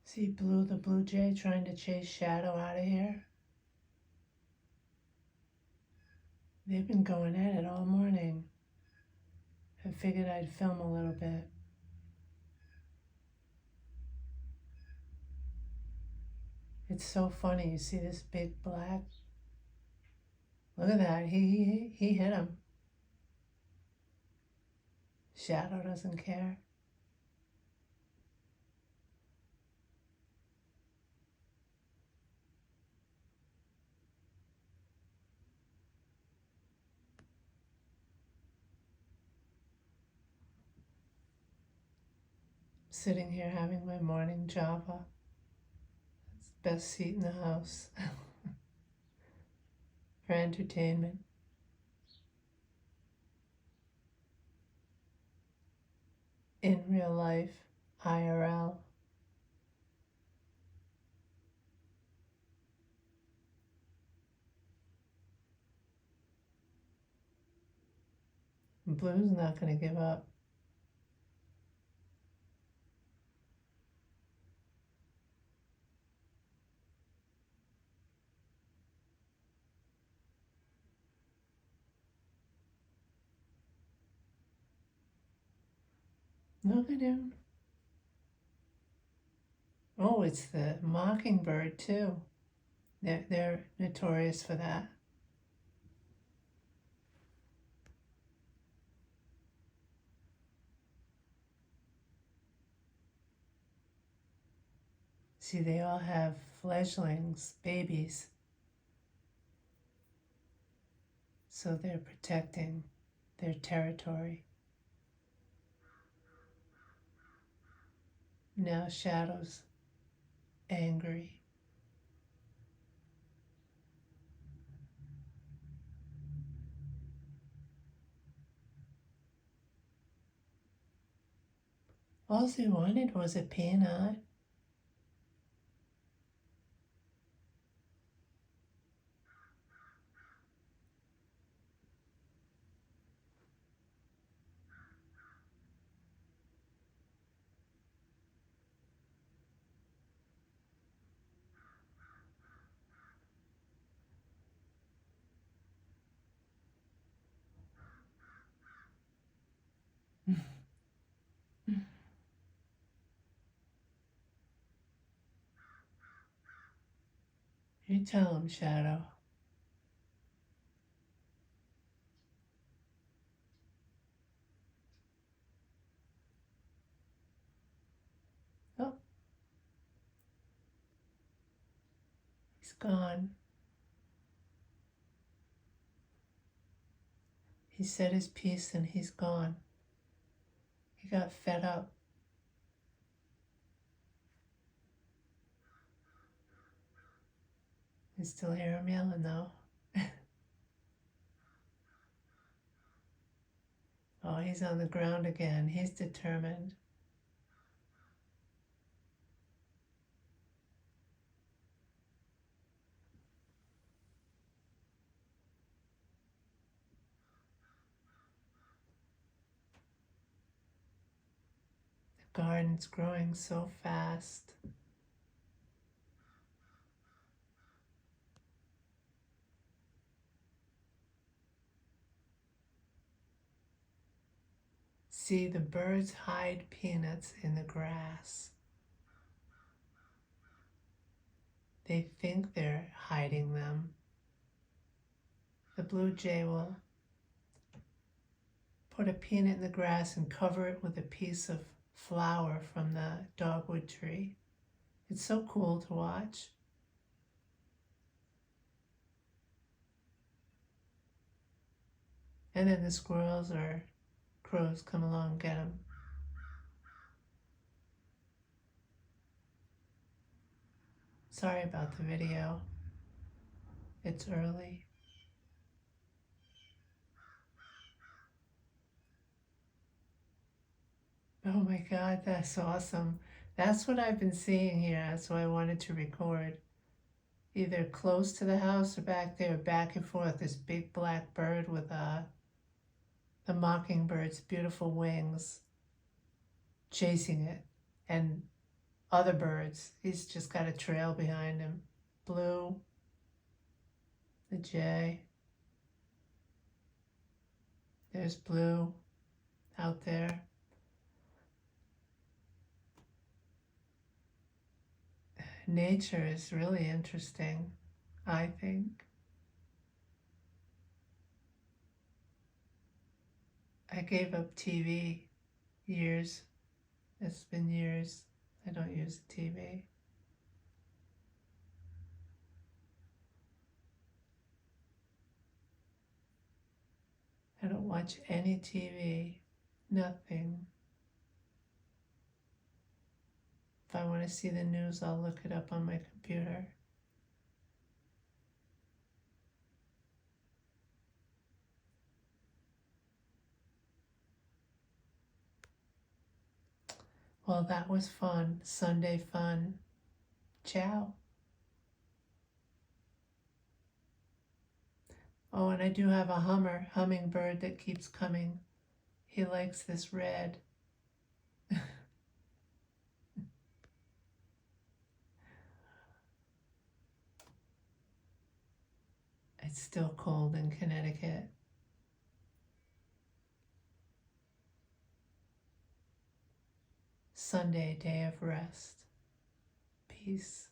See Blue the blue jay trying to chase Shadow out of here? They've been going at it all morning. I figured I'd film a little bit. It's so funny. You see this big black? Look at that. He hit him. Shadow doesn't care. Sitting here having my morning java. It's the best seat in the house for entertainment. In real life, IRL. Blue's not going to give up. Look at him. Oh, it's the mockingbird too. They're notorious for that. See, they all have fledglings, babies. So they're protecting their territory. Now Shadow's angry. All he wanted was a peanut. You tell him, Shadow. Oh, he's gone. He said his piece and he's gone. He got fed up. I still hear him yelling though. Oh, he's on the ground again. He's determined. The garden's growing so fast. See, the birds hide peanuts in the grass. They think they're hiding them. The blue jay will put a peanut in the grass and cover it with a piece of flower from the dogwood tree. It's so cool to watch. And then the squirrels or crows come along and get them. Sorry about the video. It's early. Oh my God, that's awesome. That's what I've been seeing here. That's why I wanted to record. Either close to the house or back there, back and forth, this big black bird with the mockingbird's beautiful wings chasing it. And other birds. He's just got a trail behind him. Blue, the jay. There's Blue out there. Nature is really interesting, I think. I gave up TV years. It's been years. I don't use the TV. I don't watch any TV. Nothing. If I want to see the news, I'll look it up on my computer. Well, that was fun. Sunday fun. Ciao. Oh, and I do have a hummingbird that keeps coming. He likes this red. It's still cold in Connecticut. Sunday, day of rest. Peace.